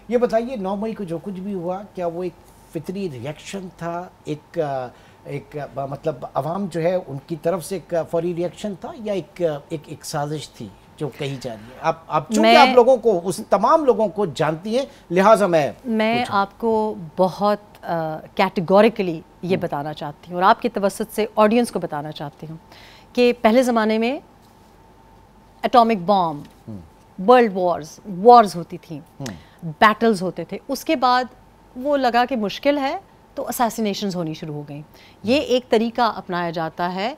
یہ بتائیے 9 مئی کو جو کچھ بھی ہوا کیا وہ ایک فطری ریئیکشن تھا، ایک مطلب عوام جو ہے ان کی طرف سے ایک فوری ریئیکشن تھا، یا ایک سازش تھی جو کہی جا رہی ہے؟ آپ چونکہ آپ لوگوں کو اس تمام لوگوں کو جانتی ہیں لہٰذا میں آپ کو بہت کیٹیگوریکلی یہ بتانا چاہتی ہوں اور آپ کے توسط سے آڈینس کو بتانا چاہتی ہوں کہ پہلے زمانے میں اٹامک بام، ورلڈ وارز ہوتی تھیں، بیٹلز ہوتے تھے، اس کے بعد وہ لگا کہ مشکل ہے تو اسیسینیشنز ہونی شروع ہو گئیں. یہ ایک طریقہ اپنایا جاتا ہے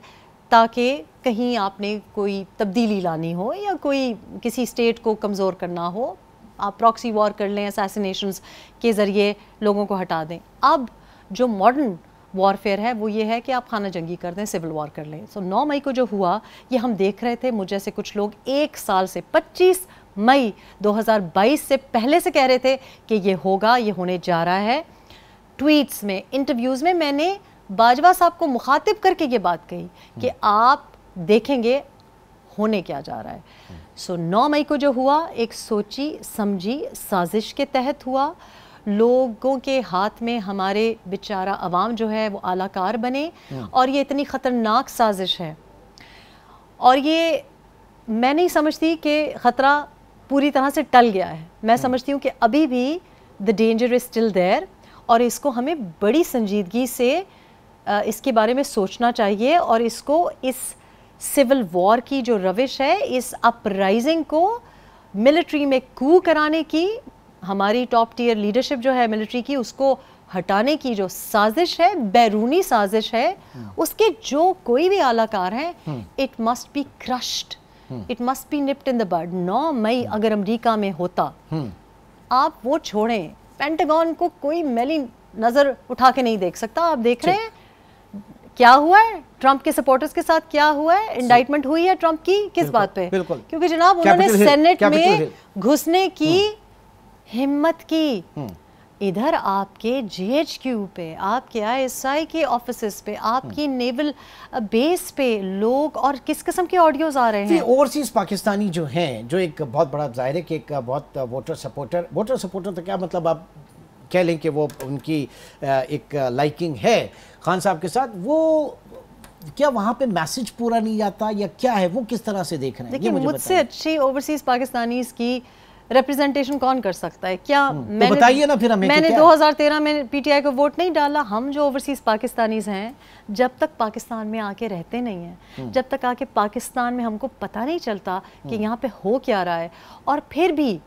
تاکہ کہیں آپ نے کوئی تبدیلی لانی ہو یا کوئی کسی اسٹیٹ کو کمزور کرنا ہو، آپ پراکسی وار کر لیں، اسیسینیشنز کے ذریعے لوگوں کو ہٹا دیں. اب جو ماڈرن وارفیئر ہے وہ یہ ہے کہ آپ خانہ جنگی کر دیں، سول وار کر لیں. 9 مئی کو جو ہوا یہ ہم دیکھ رہے تھے، مجھ جیسے کچھ لوگ ایک سال سے 25 مئی 2022 سے پہلے سے کہہ رہے تھے کہ یہ ہوگا، یہ ہونے جا رہا ہے. ٹویٹس میں، انٹرویوز میں میں نے باجوہ صاحب کو مخاطب کر کے یہ بات کہی کہ آپ دیکھیں گے ہونے کیا جا رہا ہے. 9 مئی کو جو ہوا ایک سوچی سمجھی سازش کے تحت ہوا. لوگوں کے ہاتھ میں ہمارے بیچارہ عوام جو ہے وہ اعلی کار بنے، اور یہ اتنی خطرناک سازش ہے. اور یہ میں نہیں سمجھتی کہ خطرہ پوری طرح سے ٹل گیا ہے. میں سمجھتی ہوں کہ ابھی بھی the danger is still there، اور اس کو ہمیں بڑی سنجیدگی سے اس کے بارے میں سوچنا چاہیے، اور اس کو اس سول وار کی جو روش ہے، اس اپرائزنگ کو ملٹری میں کو کرانے کی، ہماری ٹاپ ٹیئر لیڈرشپ جو ہے ملٹری کی، اس کو ہٹانے کی جو سازش ہے، بیرونی سازش ہے، اس کے جو کوئی بھی اعلیٰ کار ہیں، it must be crushed, it must be nipped in the bud. 9 مئی اگر امریکہ میں ہوتا، آپ وہ چھوڑیں، پینٹاگون کو کوئی میلی نظر اٹھا کے نہیں دیکھ سکتا. آپ دیکھ رہے ہیں کیا ہوا ہے ٹرمپ کے سپورٹرز کے ساتھ، کیا ہوا ہے، انڈائٹمنٹ ہوئی ہے ٹرمپ کی کس بات پہ؟ کیونکہ جناب انہوں نے سینٹ میں گھسنے کی ہمت کی. ادھر آپ کے جی ایچ کیو پہ، آپ کے ISI کے آفیسز پہ، آپ کی نیول بیس پہ لوگ، اور کس قسم کے آڈیوز آ رہے ہیں. اوورسیز پاکستانی جو ہیں، جو ایک بہت بڑا ظاہر ہے کہ ایک بہت ووٹر سپورٹر تو کیا مطلب آپ کہہ لیں کہ وہ ان کی ایک لائکنگ ہے خان صاحب کے ساتھ، وہ کیا وہاں پہ میسج پورا نہیں جاتا یا کیا ہے، وہ کس طرح سے دیکھ رہے ہیں؟ دیکھیں مجھ سے اچھی اوورسیز پاکستانیز کی ریپریزنٹیشن کون کر سکتا ہے؟ کیا بتائیے نا پھر ہمیں. میں نے 2013 میں PTI کو ووٹ نہیں ڈالا. ہم جو اوورسیز پاکستانیز ہیں، جب تک پاکستان میں آ کے رہتے نہیں ہیں، جب تک آ کے پاکستان میں ہم کو پتہ نہیں چلتا کہ یہاں پہ ہو کیا رہا ہے. اور پھر بھی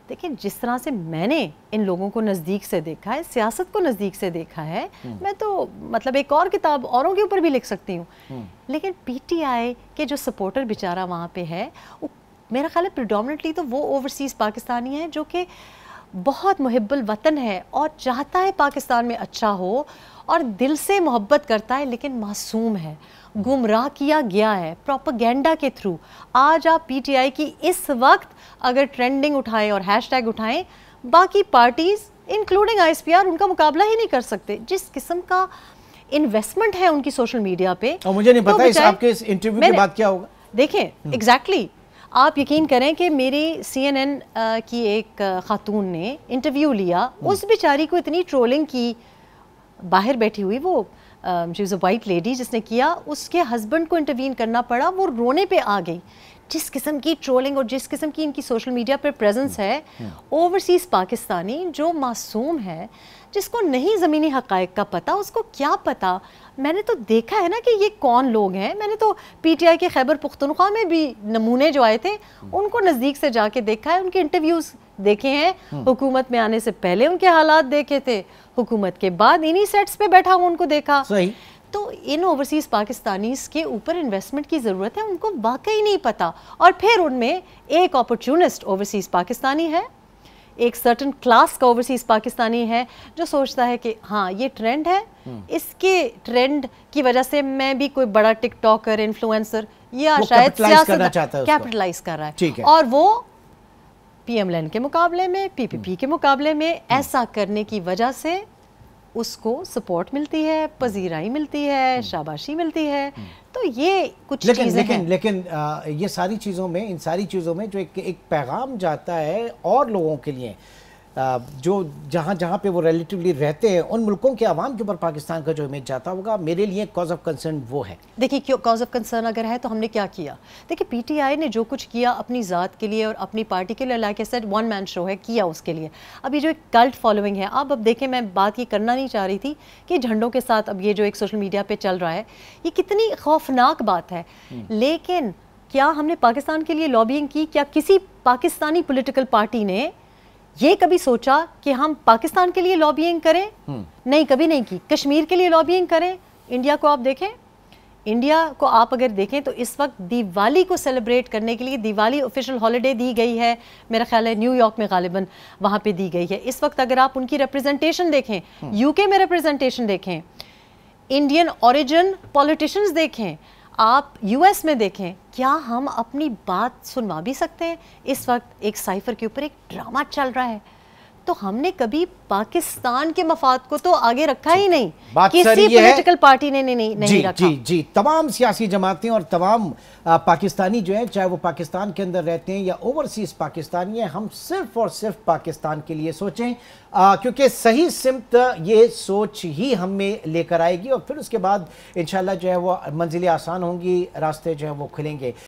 دیکھیں جس طرح سے میں نے ان لوگوں کو نزدیک سے دیکھا ہے، سیاست کو نزدیک سے دیکھا ہے، میں تو مطلب ایک اور کتاب اوروں کے اوپر بھی لکھ سکتی ہوں. لیکن PTI کے جو سپورٹر بیچارہ وہاں پہ ہے، میرا خیال ہے پریڈومنٹلی تو وہ اوورسیز پاکستانی ہیں جو کہ بہت محب الوطن ہے اور چاہتا ہے پاکستان میں اچھا ہو اور دل سے محبت کرتا ہے، لیکن معصوم ہے، گمراہ کیا گیا ہے پروپیگنڈا کے تھرو. آج آپ PTI کی اس وقت اگر ٹرینڈنگ اٹھائیں اور ہیش ٹیگ اٹھائیں، باقی پارٹیز انکلوڈنگ ISPR ان کا مقابلہ ہی نہیں کر سکتے. جس قسم کا انویسٹمنٹ ہے ان کی سوشل میڈیا پہ. اور مجھے نہیں پتا اس آپ کے اس انٹرویو کے بعد کیا ہوگا. دیکھیں ایگزیکٹلی آپ یقین کریں کہ میری CNN کی ایک خاتون نے انٹرویو لیا، اس بیچاری کو اتنی ٹرولنگ کی، باہر بیٹھی ہوئی، وہ she was a white lady جس نے کیا، اس کے ہسبینڈ کو انٹروین کرنا پڑا، وہ رونے پہ آ گئی. جس قسم کی ٹرولنگ اور جس قسم کی ان کی سوشل میڈیا پہ پریزنس ہے. اوورسیز پاکستانی جو معصوم ہے، جس کو نہیں زمینی حقائق کا پتہ، اس کو کیا پتہ. میں نے تو دیکھا ہے نا کہ یہ کون لوگ ہیں. میں نے تو PTI کے خیبر پختونخوا میں بھی نمونے جو آئے تھے ان کو نزدیک سے جا کے دیکھا ہے، ان کے انٹرویوز دیکھے ہیں. حکومت میں آنے سے پہلے ان کے حالات دیکھے تھے، حکومت کے بعد انہی سیٹس پہ بیٹھا ہوں ان کو دیکھا. صحیح. تو ان اوورسیز پاکستانیز کے اوپر انویسٹمنٹ کی ضرورت ہے، ان کو واقعی نہیں پتہ. اور پھر ان میں ایک اپرچونسٹ اوورسیز پاکستانی ہے، ایک سرٹن کلاس کا اوورسیز پاکستانی ہے جو سوچتا ہے کہ ہاں یہ ٹرینڈ ہے، اس کے ٹرینڈ کی وجہ سے میں بھی کوئی بڑا ٹک ٹاکر، انفلوئنسر یا شاید سیاست کیپٹلائز کر رہا ہے. اور وہ PM لین کے مقابلے میں، PPP کے مقابلے میں ایسا کرنے کی وجہ سے اس کو سپورٹ ملتی ہے، پذیرائی ملتی ہے، شاباشی ملتی ہے. تو یہ کچھ چیزیں ہیں. لیکن یہ ساری چیزوں میں، ان ساری چیزوں میں جو ایک پیغام جاتا ہے اور لوگوں کے لیے جو جہاں جہاں پہ وہ ریلیٹیولی رہتے ہیں ان ملکوں کے عوام کے اوپر پاکستان کا جو امیج جاتا ہوگا، میرے لیے کاز آف کنسرن وہ ہے۔ دیکھیے کاز آف کنسرن اگر ہے تو ہم نے کیا کیا؟ دیکھیے پی ٹی آئی نے جو کچھ کیا اپنی ذات کے لیے اور اپنی پارٹی کے لیے، لائک اے سیڈ ون مین شو ہے، کیا اس کے لیے۔ اب یہ جو ایک کلٹ فالوئنگ ہے، اب دیکھیں میں بات یہ کرنا نہیں چاہ رہی تھی کہ جھنڈوں کے ساتھ اب یہ جو ایک سوشل میڈیا پہ چل رہا ہے، یہ کتنی خوفناک بات ہے۔ لیکن کیا ہم نے پاکستان کے لیے لابینگ کی؟ کیا کسی پاکستانی پولیٹیکل پارٹی نے یہ کبھی سوچا کہ ہم پاکستان کے لیے لابینگ کریں؟ نہیں، کبھی نہیں کی۔ کشمیر کے لیے لابینگ کریں؟ انڈیا کو آپ دیکھیں، انڈیا کو آپ اگر دیکھیں تو اس وقت دیوالی کو سیلیبریٹ کرنے کے لیے دیوالی آفیشیل ہالیڈے دی گئی ہے، میرا خیال ہے نیو یارک میں غالباً وہاں پہ دی گئی ہے۔ اس وقت اگر آپ ان کی ریپرزنٹیشن دیکھیں، یو کے میں ریپرزنٹیشن دیکھیں، انڈین اوریجن پولیٹیشنز دیکھیں، آپ یو ایس میں دیکھیں، کیا ہم اپنی بات سنوا بھی سکتے ہیں؟ اس وقت ایک سائفر کے اوپر ایک ڈرامہ چل رہا ہے، تو ہم نے کبھی پاکستان کے مفاد کو تو آگے رکھا ہی نہیں، کسی پولیٹیکل پارٹی نے نہیں رکھا۔ جی تمام سیاسی جماعتیں اور تمام پاکستانی جو ہیں، چاہے وہ پاکستان کے اندر رہتے ہیں یا اوورسیز پاکستانی ہیں، ہم صرف اور صرف پاکستان کے لیے سوچیں، کیونکہ صحیح سمت یہ سوچ ہی ہم میں لے کر آئے گی، اور پھر اس کے بعد انشاءاللہ جو ہے وہ منزلیں آسان ہوں گی، راستے جو ہیں وہ کھلیں گے۔